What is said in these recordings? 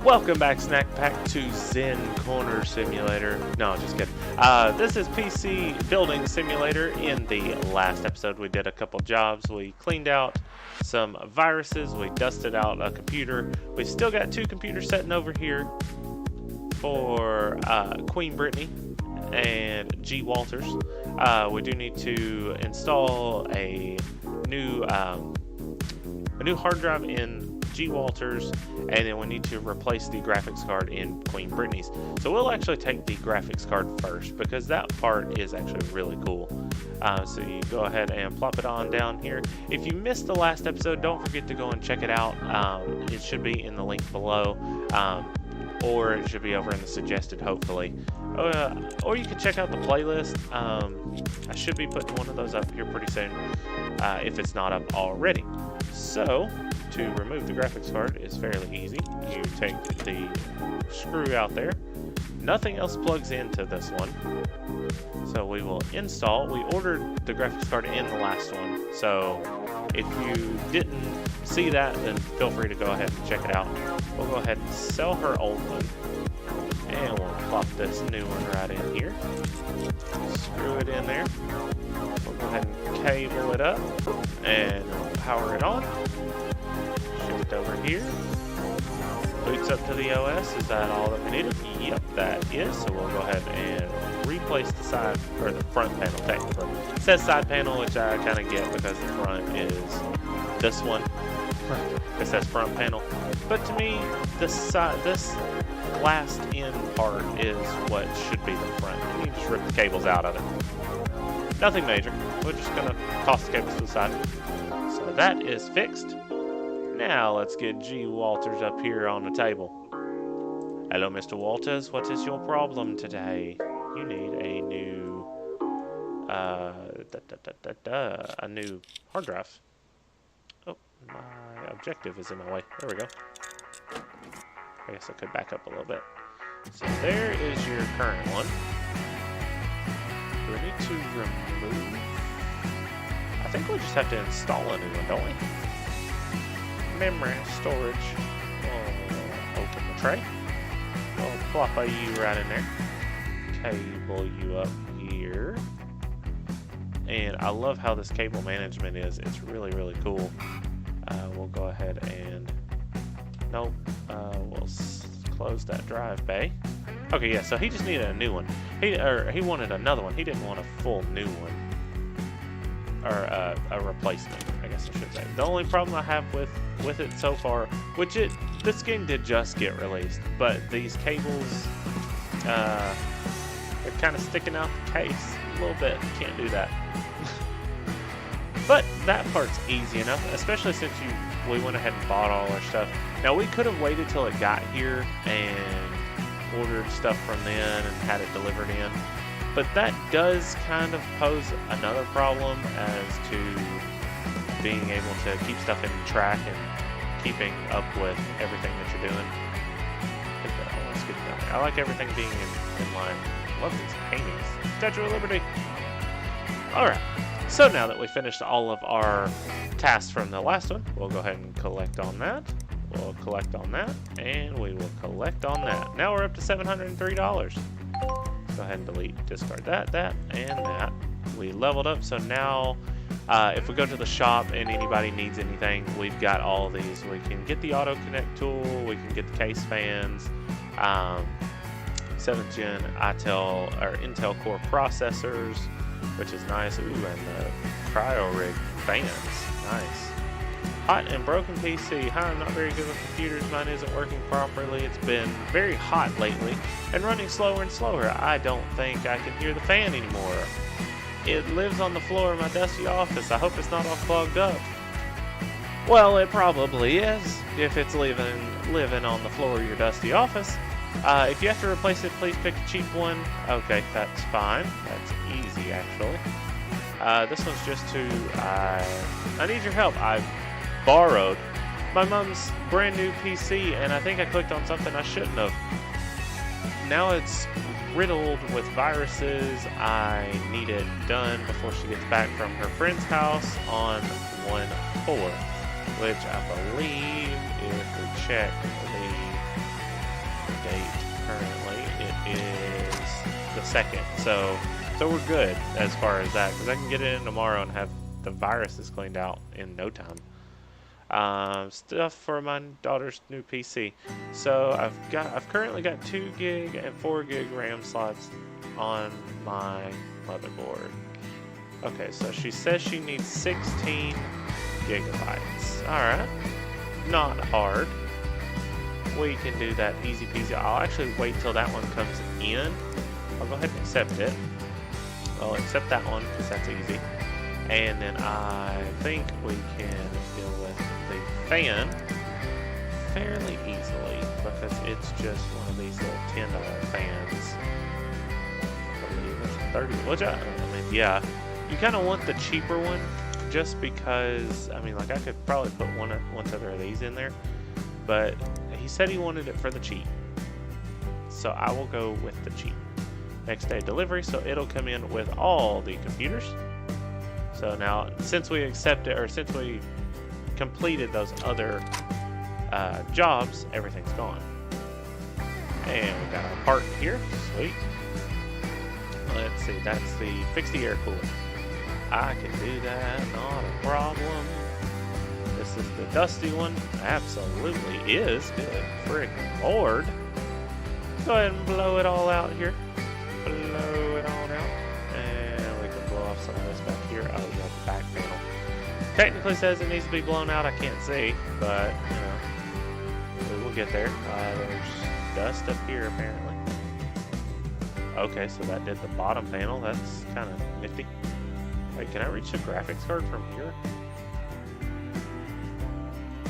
Welcome back, Snack Pack, to Zen Corner Simulator. No, just kidding. This is PC Building Simulator. In the last episode, we did a couple jobs. We cleaned out some viruses. We dusted out a computer. We still got 2 computers sitting over here for Queen Brittany and G. Walters. We do need to install a new hard drive in G. Walters, and then we need to replace the graphics card in Queen Brittany's. So we'll actually take the graphics card first because that part is actually really cool. So you go ahead and plop it on down here. If you missed the last episode, don't forget to go and check it out. It should be in the link below, or it should be over in the suggested, hopefully. Or you can check out the playlist. I should be putting one of those up here pretty soon, if it's not up already. So, to remove the graphics card is fairly easy. You take the screw out there. Nothing else plugs into this one. So we will install. We ordered the graphics card in the last one. So if you didn't see that, then feel free to go ahead and check it out. We'll go ahead and sell her old one. And we'll plop this new one right in here. Screw it in there. We'll go ahead and cable it up and power it on. Shift over here. Boots up to the OS. Is that all that we needed? Yep, that is. So we'll go ahead and replace the side, or the front panel technically. It says side panel, which I kind of get because the front is this one. It says front panel. But to me, this last end part is what should be the front. And you just rip the cables out of it. Nothing major. We're just going to toss the cables to the side. So that is fixed. Now let's get G. Walters up here on the table. Hello, Mr. Walters. What is your problem today? You need a new hard drive. Oh, my objective is in my way. There we go. I guess I could back up a little bit. So there is your current one. Do we need to remove? I think we just have to install a new one, don't we? Memory storage. We'll open the tray. We'll plop a U right in there. Cable you up here. And I love how this cable management is. It's really, really cool. We'll go ahead and... Nope. We'll close that drive bay. Okay, yeah, so he just needed a new one. He wanted another one. He didn't want a full new one. Or a replacement, I guess I should say. The only problem I have with it so far, which this game did just get released, but these cables, they're kind of sticking out the case a little bit. Can't do that. But that part's easy enough, especially since we went ahead and bought all our stuff. Now we could have waited till it got here and ordered stuff from then and had it delivered in. But that does kind of pose another problem as to being able to keep stuff in track and keeping up with everything that you're doing. Let's get down there. I like everything being in line. Love these paintings. Statue of Liberty. Alright, so now that we finished all of our tasks from the last one, we'll go ahead and collect on that. We'll collect on that, and we will collect on that. Now we're up to $703. Go ahead and delete, discard that, and that. We leveled up, so now if we go to the shop and anybody needs anything, we've got all of these. We can get the auto connect tool, we can get the case fans, 7th gen Intel Core processors, which is nice. Ooh, and the cryo rig fans, nice. Hot and broken PC. Hi, I'm not very good with computers. Mine isn't working properly. It's been very hot lately and running slower and slower. I don't think I can hear the fan anymore. It lives on the floor of my dusty office. I hope it's not all clogged up. Well, it probably is if it's living on the floor of your dusty office. If you have to replace it, please pick a cheap one. Okay, that's fine. That's easy, actually. This one's just I need your help. I've borrowed my mom's brand new PC, and I think I clicked on something I shouldn't have. Now it's riddled with viruses. I need it done before she gets back from her friend's house on 1/4, which I believe if we check the date currently. It is the 2nd, so we're good as far as that, because I can get it in tomorrow and have the viruses cleaned out in no time. Stuff for my daughter's new PC. So I've currently got 2 gig and 4 gig RAM slots on my motherboard. Okay, so she says she needs 16 gigabytes. Alright, not hard. We can do that easy peasy. I'll actually wait till that one comes in. I'll go ahead and accept it. I'll accept that one because that's easy. And then I think we can deal with the fan fairly easily because it's just one of these little $10 fans. I believe it's 30, which I mean, yeah. You kind of want the cheaper one just because, I mean, like I could probably put one other of these in there, but he said he wanted it for the cheap. So I will go with the cheap. Next day delivery, so it'll come in with all the computers. So now, since we accepted, or since we completed those other jobs, everything's gone. And we got our part here, sweet. Let's see, that's the fix the air cooler. I can do that, not a problem. This is the dusty one, absolutely is. Good freaking Lord. Go ahead and blow it all out here. Blow it all out. And we can blow off some of this back here. Oh, yeah, the back panel. Technically says it needs to be blown out. I can't see, but, you know, we will get there. There's dust up here, apparently. Okay, so that did the bottom panel. That's kind of nifty. Wait, can I reach the graphics card from here?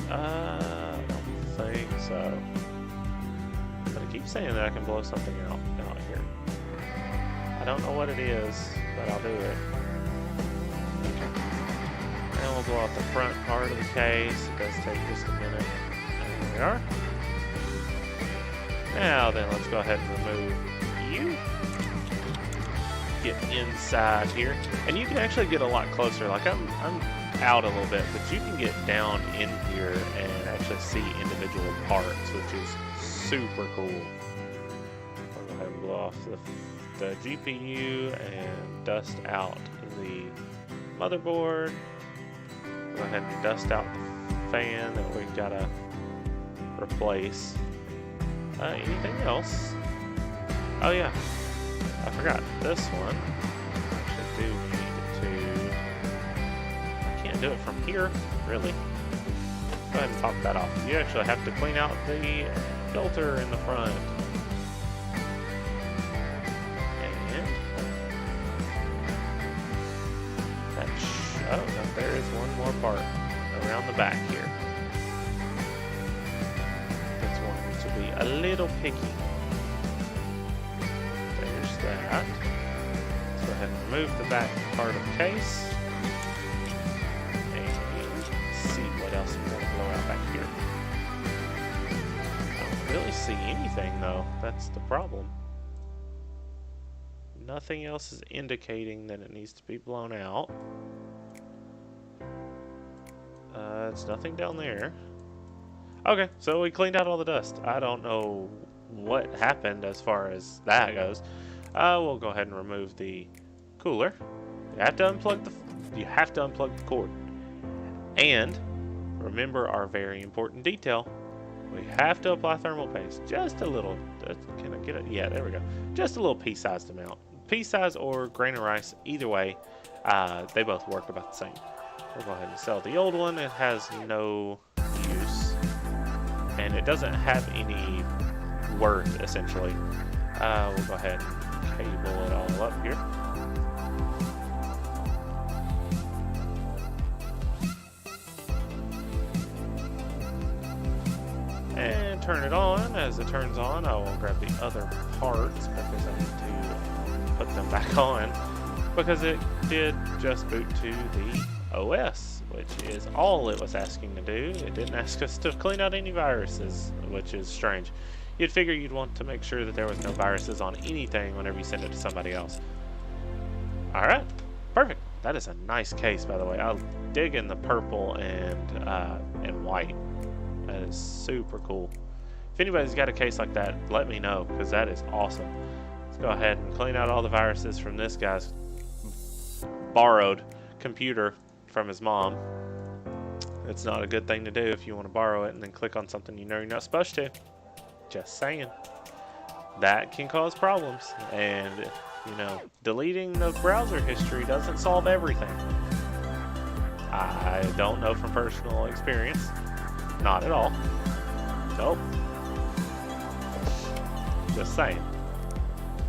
I don't think so. But it keeps saying that I can blow something out here. I don't know what it is, but I'll do it. Okay. And we'll blow out the front part of the case. It does take just a minute. And there we are. Now then, let's go ahead and remove you. Get inside here, and you can actually get a lot closer. Like I'm out a little bit, but you can get down in here and actually see individual parts, which is super cool. I'll go ahead and blow off the GPU and dust out the motherboard. Go ahead and dust out the fan that we've got to replace. Anything else? Oh yeah. I forgot this one. I actually do need to. I can't do it from here, really. Go ahead and pop that off. You actually have to clean out the filter in the front. And oh, no, there is one more part around the back here. That's one to be a little picky. That. Let's go ahead and remove the back part of the case. And see what else we want to blow out back here. I don't really see anything though. That's the problem. Nothing else is indicating that it needs to be blown out. It's nothing down there. Okay, so we cleaned out all the dust. I don't know what happened as far as that goes. We'll go ahead and remove the cooler. You have to unplug the cord. And remember our very important detail. We have to apply thermal paste. Just a little. Can I get it? Yeah, there we go. Just a little pea-sized amount. Pea-size or grain of rice, either way, they both work about the same. We'll go ahead and sell the old one. It has no use. And it doesn't have any worth, essentially. We'll go ahead and cable it all up here. And turn it on. As it turns on, I will grab the other parts because I need to put them back on because it did just boot to the OS, which is all it was asking to do. It didn't ask us to clean out any viruses, which is strange. You'd figure you'd want to make sure that there was no viruses on anything whenever you send it to somebody else. Alright, perfect. That is a nice case, by the way. I'll dig in the purple and white. That is super cool. If anybody's got a case like that, let me know, because that is awesome. Let's go ahead and clean out all the viruses from this guy's borrowed computer from his mom. It's not a good thing to do if you want to borrow it and then click on something you know you're not supposed to. Just saying. That can cause problems, and you know, deleting the browser history doesn't solve everything. I don't know from personal experience. Not at all. Nope. Just saying.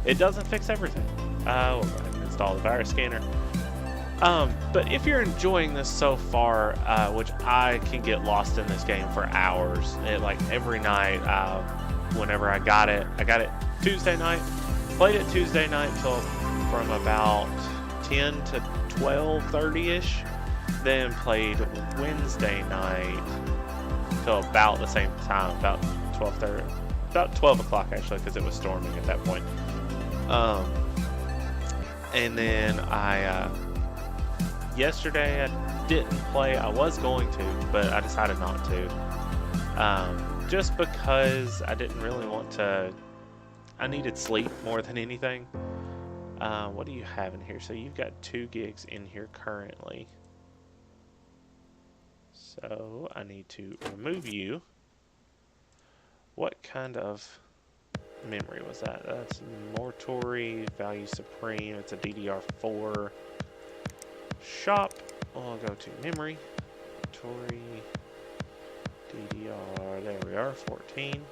It doesn't fix everything. We'll go ahead and install the virus scanner. But if you're enjoying this so far, which I can get lost in this game for hours, like every night, whenever I got it Tuesday night, played it Tuesday night till from about 10 to 12:30ish, then played Wednesday night till about the same time, about 12:30, about 12 o'clock actually, because it was storming at that point. And then yesterday I didn't play. I was going to, but I decided not to. Just because I didn't really want to. I needed sleep more than anything. What do you have in here? So you've got 2 gigs in here currently. So I need to remove you. What kind of memory was that? That's Mortory, Value Supreme. It's a DDR4. Shop. I'll go to memory. Mortory. DDR. There we are. 14.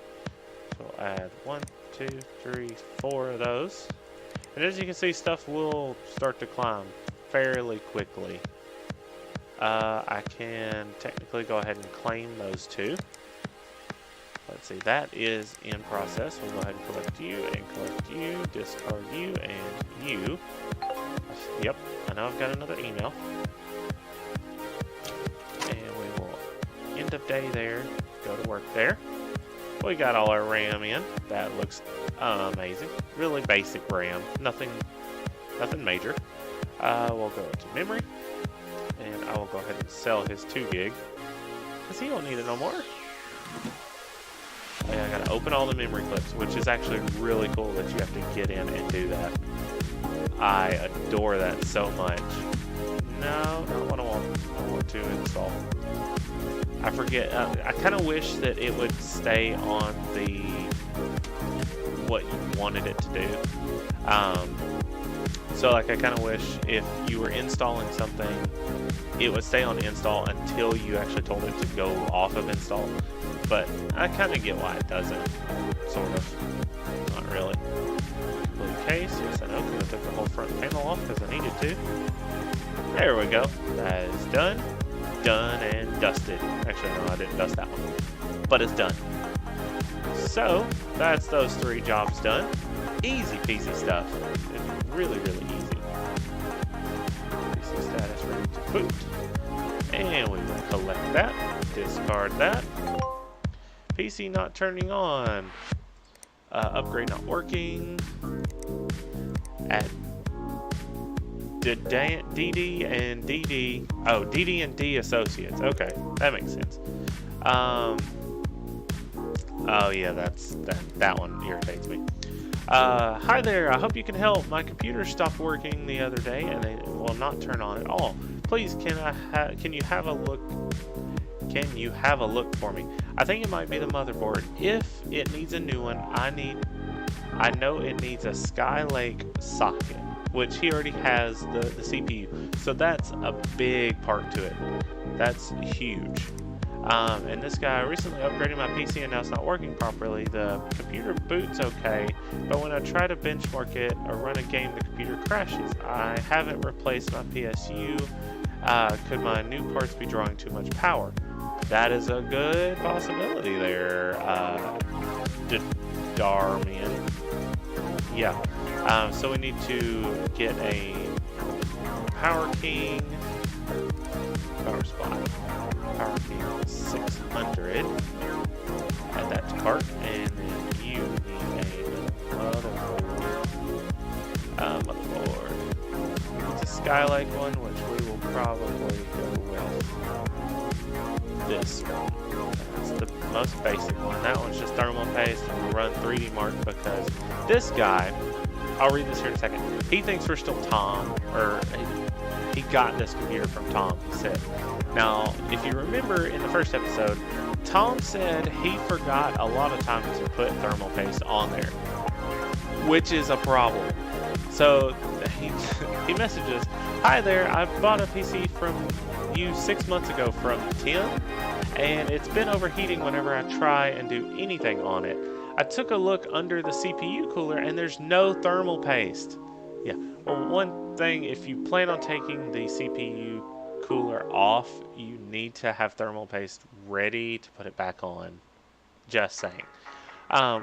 So we'll add 1, 2, 3, 4 of those. And as you can see, stuff will start to climb fairly quickly. I can technically go ahead and claim those 2. Let's see, that is in process. We'll go ahead and collect you, discard you, and you. Yep, I know I've got another email. And we will end of day there, go to work there. We got all our RAM in. That looks amazing. Really basic RAM, nothing major. We'll go to memory, and I will go ahead and sell his 2 gig, because he don't need it no more. I gotta open all the memory clips, which is actually really cool that you have to get in and do that. I adore that so much. No, not what I want to install. I forget. I kind of wish that it would stay on the what you wanted it to do. So like I kind of wish if you were installing something, it would stay on install until you actually told it to go off of install. But I kind of get why it doesn't, sort of. Not really. Blue case, yes I know, because I took the whole front panel off because I needed to. There we go. That is done. Done and dusted. Actually, no, I didn't dust that one. But it's done. So, that's those 3 jobs done. Easy peasy stuff. It's really, really easy. PC status ready to boot. And we will collect that. Discard that. PC not turning on. Upgrade not working. Add DD and DD. Oh, DD and D associates. Okay, that makes sense. Oh yeah, that one irritates me. Hi there. I hope you can help. My computer stopped working the other day and it will not turn on at all. Please, can you have a look? Can you have a look for me? I think it might be the motherboard. If it needs a new one, I know it needs a Skylake socket, which he already has the CPU. So that's a big part to it. That's huge. And this guy recently upgraded my PC and now it's not working properly. The computer boots okay, but when I try to benchmark it or run a game, the computer crashes. I haven't replaced my PSU. Could my new parts be drawing too much power? That is a good possibility there, Darmian. Yeah. So we need to get a Power King, power supply, Power King 600. Add that to cart, and then you need a motherboard. It's a Skylake one, which we will probably go with this one. That's the most basic one. That one's just thermal paste, and we'll run 3DMARK because this guy, I'll read this here in a second, he thinks we're still Tom, or he got this computer from Tom, he said. Now, if you remember in the first episode, Tom said he forgot a lot of times to put thermal paste on there, which is a problem. So he messages, "Hi there, I bought a PC from you 6 months ago from Tim, and it's been overheating whenever I try and do anything on it. I took a look under the CPU cooler and there's no thermal paste." Yeah, well, one thing, if you plan on taking the CPU cooler off, you need to have thermal paste ready to put it back on. Just saying.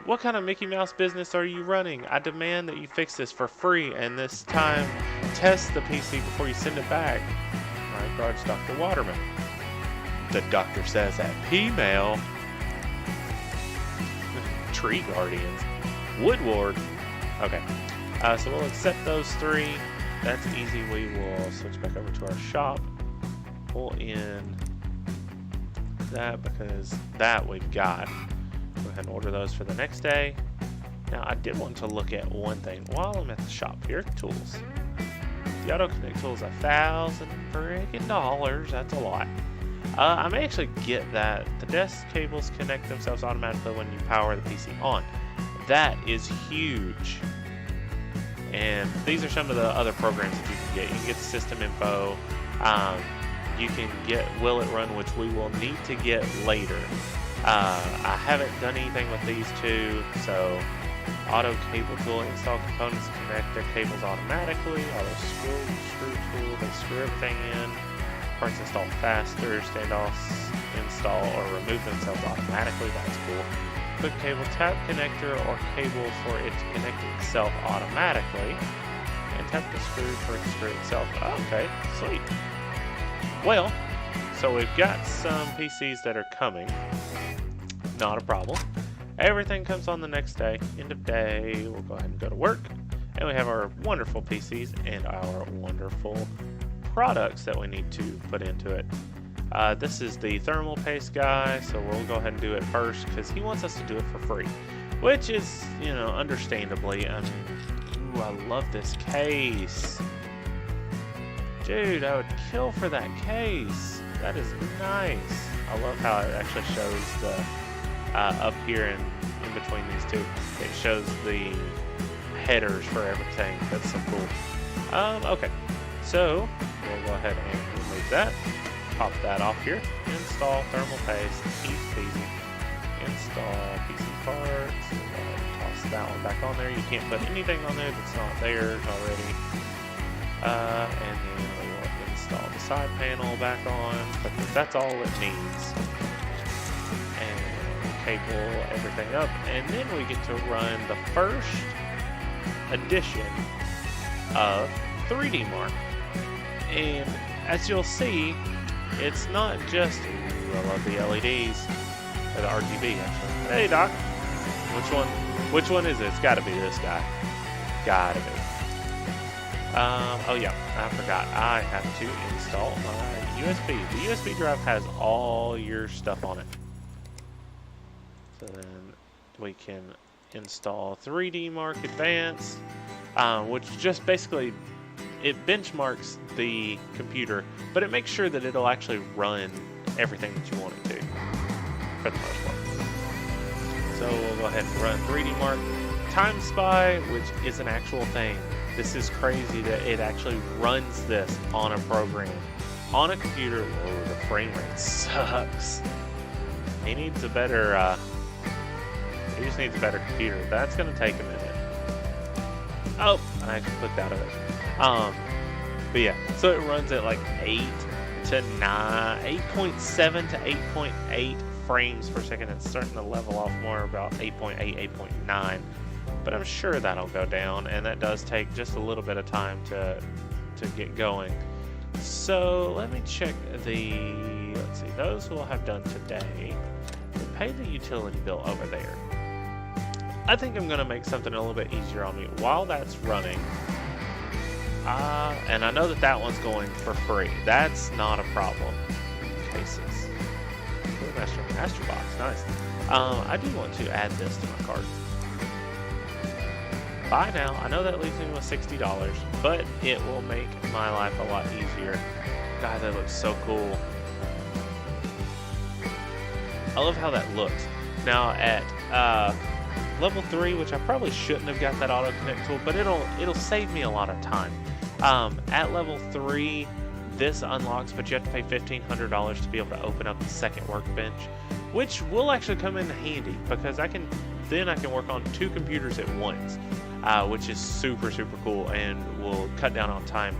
What kind of Mickey Mouse business are you running? I demand that you fix this for free, and this time test the PC before you send it back. My regards, Dr. Waterman. The doctor says at P-Mail. Tree Guardians. Woodward. Okay. So we'll accept those three. That's easy. We will switch back over to our shop. Pull in that because that we've got. Go ahead and order those for the next day. Now, I did want to look at one thing while I'm at the shop here. Tools. The Auto Connect tool is $1,000 freaking. That's a lot. I may actually get that. The desk cables connect themselves automatically when you power the PC on. That is huge. And these are some of the other programs that you can get. You can get the system info. You can get Will It Run, which we will need to get later. I haven't done anything with these two, so auto cable tool, install components, connect their cables automatically. Auto screw tool, they screw everything in. Parts install faster, standoffs install or remove themselves automatically. That's cool. Quick cable tap connector or cable for it to connect itself automatically, and tap the screw for it to screw itself. Okay, sweet. Well, so we've got some PCs that are coming. Not a problem. Everything comes on the next day. End of day, we'll go ahead and go to work. And we have our wonderful PCs and our wonderful products that we need to put into it. This is the thermal paste guy, so we'll go ahead and do it first because he wants us to do it for free, which is, you know, understandably. I mean, ooh, I love this case. Dude, I would kill for that case. That is nice. I love how it actually shows the up here in between these two. It shows the headers for everything. That's so cool. Okay, so we'll go ahead and remove that. Pop that off here. Install thermal paste. Easy peasy. Install PC parts. Toss that one back on there. You can't put anything on there that's not theirs already. And then we will install the side panel back on because that's all it needs. And cable everything up. And then we get to run the first edition of 3DMARK. And as you'll see, it's not just, ooh, I love the LEDs, or the RGB actually. Hey Doc, which one is it? It's gotta be this guy. Gotta be. Oh yeah, I forgot. I have to install my USB. The USB drive has all your stuff on it. So then we can install 3DMARK Advanced, which just basically, it benchmarks the computer, but it makes sure that it'll actually run everything that you want it to, for the most part. So we'll go ahead and run 3DMARK Time Spy, which is an actual thing. This is crazy that it actually runs this on a program, on a computer. Whoa, the frame rate sucks. He needs a better, he just needs a better computer. That's gonna take a minute. Oh, I actually clicked out of it. But yeah, so it runs at like 8.7 to 8.8 frames per second. It's starting to level off more about 8.8, 8.9. But I'm sure that'll go down, and that does take just a little bit of time to get going. So let me check let's see, those we'll have done today. We pay the utility bill over there. I think I'm gonna make something a little bit easier on me while that's running. And I know that one's going for free. That's not a problem. Cases. Master box, nice. I do want to add this to my cart. Buy now. I know that leaves me with $60, but it will make my life a lot easier. God, that looks so cool. I love how that looks. Now at level 3, which I probably shouldn't have got that auto connect tool, but it'll save me a lot of time. At level 3, this unlocks, but you have to pay $1,500 to be able to open up the second workbench, which will actually come in handy because I can work on 2 computers at once, which is super cool and will cut down on time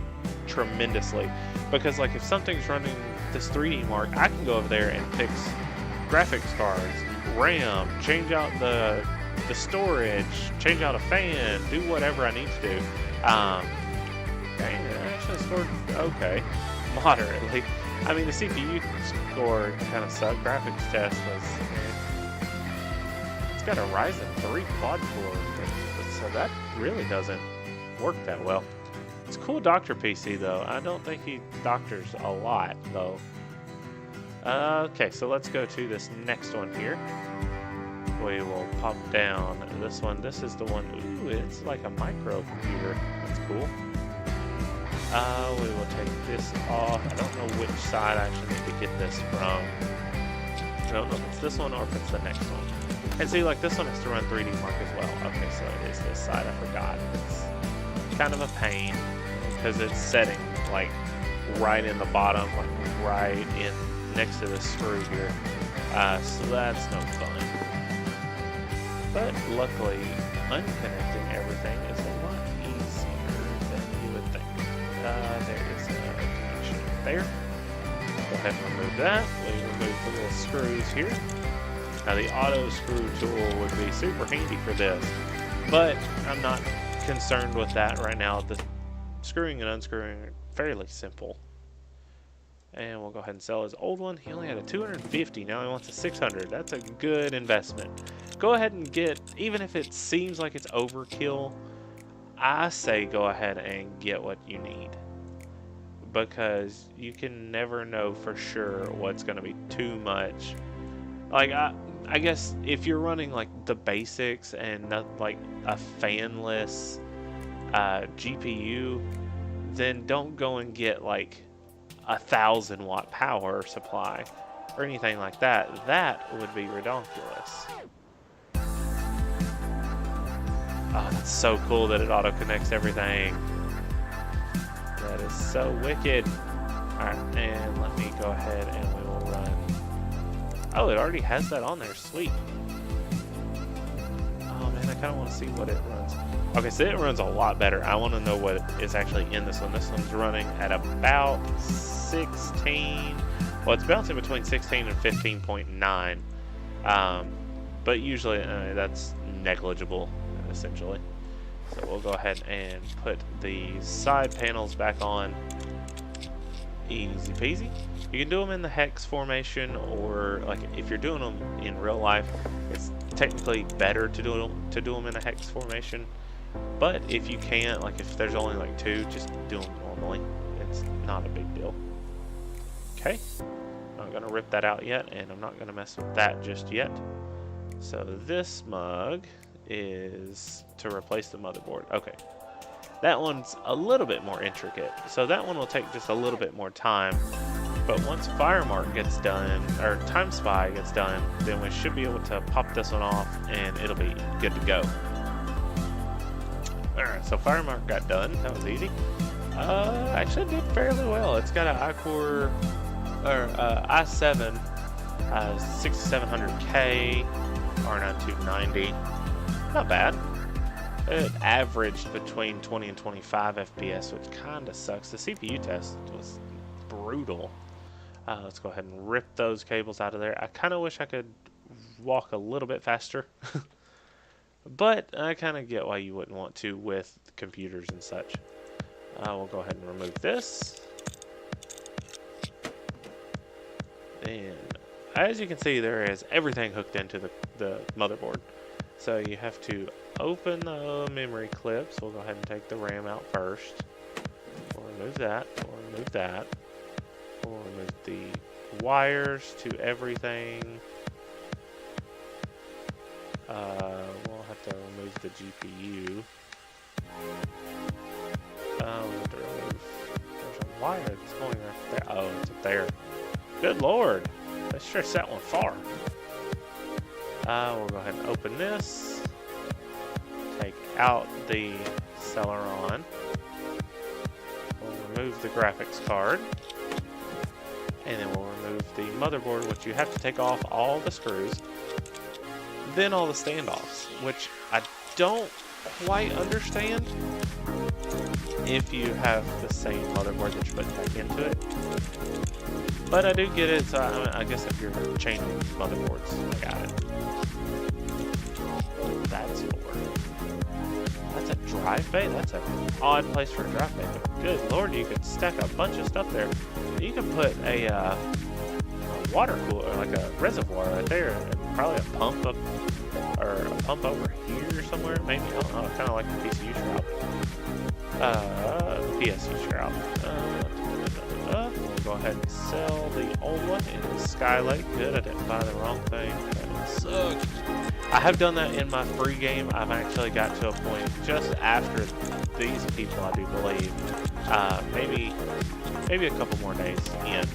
tremendously. Because like if something's running this 3DMARK, I can go over there and fix graphics cards, RAM, change out the storage, change out a fan, do whatever I need to do. Dang, it actually scored okay, moderately. I mean, the CPU score kind of sucked. Graphics test was. It's got a Ryzen 3 quad core, so that really doesn't work that well. It's a cool doctor PC though. I don't think he doctors a lot though. Okay, so let's go to this next one here. We will pop down this one. This is the one. Ooh, it's like a microcomputer. That's cool. We will take this off. I don't know which side I actually need to get this from. I don't know if it's this one or if it's the next one. And see, like this one has to run 3DMARK as well. Okay, so it is this side. I forgot. It's kind of a pain because it's setting like right in the bottom, like right in next to the screw here. So that's no fun. But luckily, unconnecting everything is a lot easier than you would think. There is a connection there. Go ahead and remove that. We remove the little screws here. Now the auto screw tool would be super handy for this, but I'm not concerned with that right now. The screwing and unscrewing are fairly simple. And we'll go ahead and sell his old one. He only had a 250, now he wants a 600. That's a good investment. Go ahead and get, even if it seems like it's overkill, I say go ahead and get what you need. Because you can never know for sure what's going to be too much. Like, I guess if you're running like the basics and not like a fanless GPU, then don't go and get like 1,000 watt power supply or anything like that. That would be ridiculous. Oh, that's so cool that it auto connects everything. That is so wicked. Alright, and let me go ahead and we will run. Oh, it already has that on there. Sweet. Oh man, I kind of want to see what it runs. Okay, so it runs a lot better. I want to know what is actually in this one. This one's running at about 16. Well, it's bouncing between 16 and 15.9. But usually that's negligible, essentially. So we'll go ahead and put the side panels back on. Easy peasy. You can do them in the hex formation, or like if you're doing them in real life, it's technically better to do them in a hex formation. But if you can't, like if there's only like 2, just do them normally. It's not a big deal. Okay, I'm not gonna rip that out yet, and I'm not gonna mess with that just yet. So this mug is to replace the motherboard. Okay, that one's a little bit more intricate, so that one will take just a little bit more time. But once Futuremark gets done, or Time Spy gets done, then we should be able to pop this one off and it'll be good to go. Alright, so Futuremark got done. That was easy. Actually did fairly well. It's got an i-Core, or i7 6700K, R9 290. Not bad. It averaged between 20 and 25 FPS, which kind of sucks. The CPU test was brutal. Let's go ahead and rip those cables out of there. I kind of wish I could walk a little bit faster. But I kind of get why you wouldn't want to with computers and such. We'll go ahead and remove this. And as you can see, there is everything hooked into the motherboard. So you have to open the memory clips. We'll go ahead and take the RAM out first. We'll remove that. We'll remove that. We'll remove the wires to everything. We'll have to remove the GPU. We'll have to remove. There's a wire that's going right there. Oh, it's up there. Good lord! Let's stretch that one far. We'll go ahead and open this. Take out the Celeron. We'll remove the graphics card. And then we'll remove the motherboard, which you have to take off all the screws. Then all the standoffs, which I don't quite understand if you have the same motherboard that you're putting back into it. But I do get it, so I guess if you're changing motherboards, I got it. That's for. That's a drive bay? That's an odd place for a drive bay. But good lord, you could stack a bunch of stuff there. You can put a water cooler, like a reservoir right there, and probably a pump up, or a pump over here somewhere, maybe. I don't know, kind of like the PCU shroud. PSU shroud. We'll go ahead and sell the old one in the Skylake. Good, I didn't buy the wrong thing. That sucks. I have done that in my free game. I've actually got to a point just after these people, I do believe, maybe a couple more days in,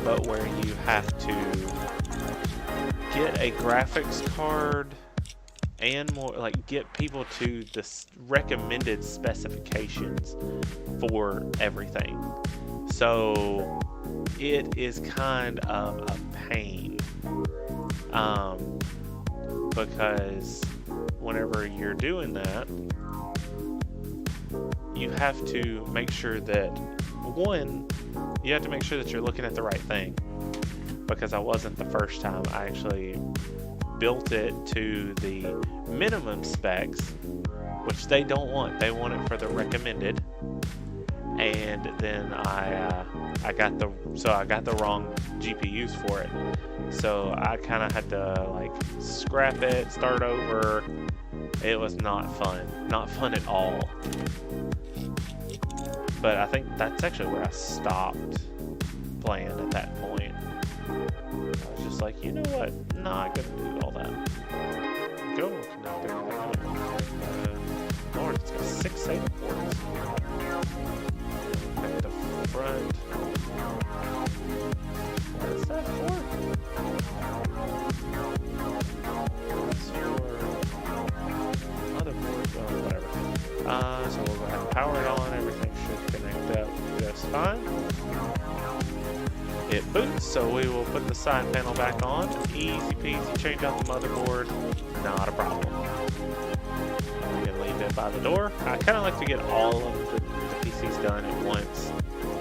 but where you have to get a graphics card and more, like get people to the recommended specifications for everything. So it is kind of a pain, because whenever you're doing that, you have to make sure that, one, you have to make sure that you're looking at the right thing, because I wasn't the first time. I actually built it to the minimum specs, which they don't want. They want it for the recommended, and then I got the wrong GPUs for it. So I kind of had to like scrap it, start over. It was not fun at all. But I think that's actually where I stopped playing at that point. I was just like, you know what? Not gonna do all that. Go. Lord, it's got 6 SATA ports. At the front. What is that for? That's for motherboard, or whatever. So we'll go ahead and power it on. Everything should connect up just fine. It boots, so we will put the side panel back on. Easy peasy, change out the motherboard, not a problem. And we can leave it by the door. I kind of like to get all of the PCs done at once,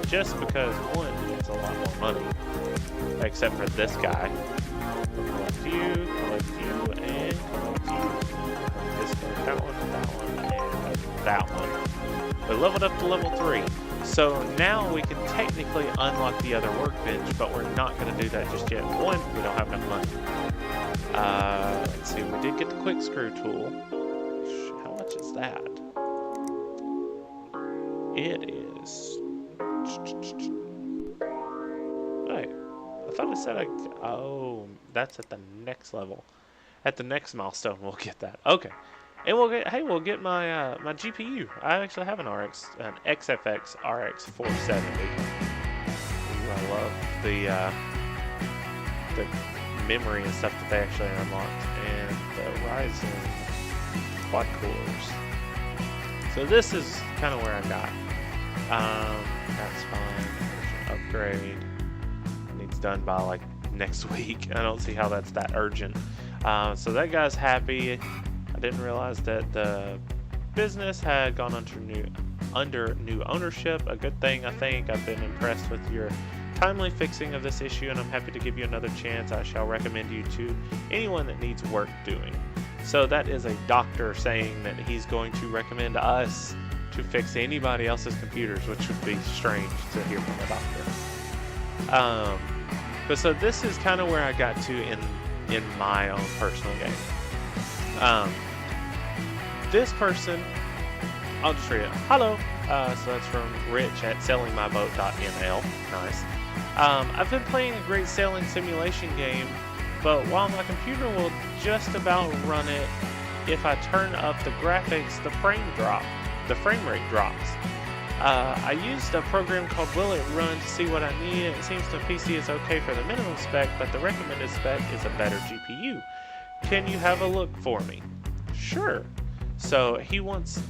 just because, one, it's a lot more money, except for this guy. Collect you, and collect you. Disconnect that one, and that one. We leveled up to level 3. So now we can technically unlock the other workbench, but we're not going to do that just yet. One, we don't have enough money. Let's see, we did get the quick screw tool. How much is that? It is... Wait, I thought it said oh, that's at the next level. At the next milestone, we'll get that. Okay. And we'll get my my GPU. I actually have an XFX RX 470. Ooh, I love the memory and stuff that they actually unlocked, and the Ryzen quad cores. So this is kind of where I got. That's fine. Upgrade needs done by like next week. I don't see how that's that urgent. So that guy's happy. I didn't realize that the business had gone under new ownership. A good thing, I think. I've been impressed with your timely fixing of this issue, and I'm happy to give you another chance. I shall recommend you to anyone that needs work doing. So that is a doctor saying that he's going to recommend us to fix anybody else's computers, which would be strange to hear from a doctor. But so this is kind of where I got to in my own personal game. This person, I'll just read it. Hello. So that's from Rich at sellingmyboat.nl. Nice. I've been playing a great sailing simulation game but while my computer will just about run it, if I turn up the graphics, the frame rate drops. I used a program called Will It Run to see what I need. It seems the PC is okay for the minimum spec, but the recommended spec is a better GPU. Can you have a look for me? Sure. So he wants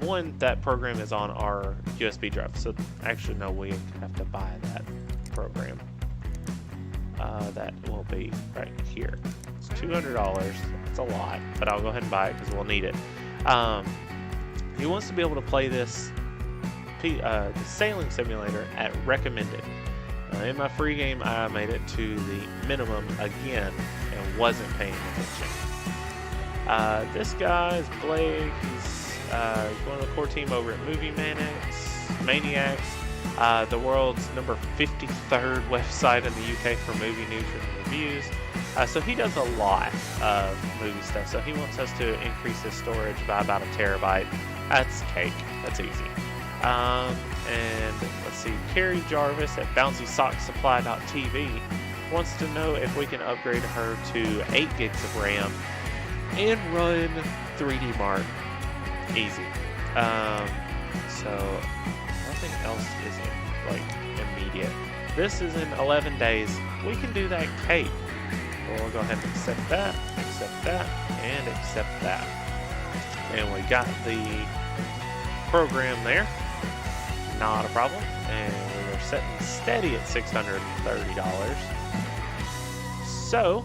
one, that program is on our USB drive. So actually, no, we have to buy that program. That will be right here. It's $200. It's a lot, but I'll go ahead and buy it because we'll need it. He wants to be able to play this the sailing simulator at recommended. In my free game, I made it to the minimum again and wasn't paying attention. This guy is Blake. He's one of the core team over at Maniacs, the world's number 53rd website in the UK for movie news and reviews. So he does a lot of movie stuff. So he wants us to increase his storage by about 1 terabyte. That's cake. That's easy. And let's see, Carrie Jarvis at BouncySockSupply.tv wants to know if we can upgrade her to 8 gigs of RAM and run 3DMARK easy. So nothing else is immediate. This is in 11 days. We can do that cake. We'll go ahead and accept that, and accept that. And we got the program there. Not a problem. And we're setting steady at $630. So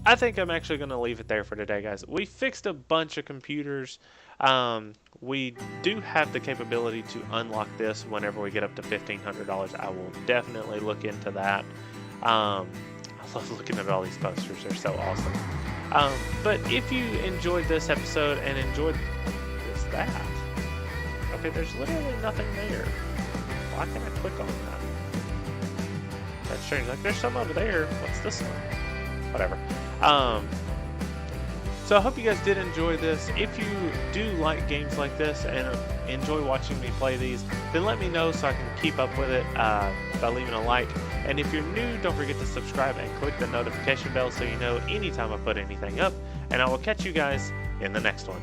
I think I'm actually going to leave it there for today, guys. We fixed a bunch of computers. We do have the capability to unlock this whenever we get up to $1,500. I will definitely look into that. I love looking at all these posters. They're so awesome. But if you enjoyed this episode and enjoyed that. Okay, there's literally nothing there. Why can't I click on that? That's strange. Like, there's some over there. What's this one? Whatever. So I hope you guys did enjoy this. If you do like games like this and enjoy watching me play these, then let me know so I can keep up with it by leaving a like. And if you're new, don't forget to subscribe and click the notification bell so you know anytime I put anything up. And I will catch you guys in the next one.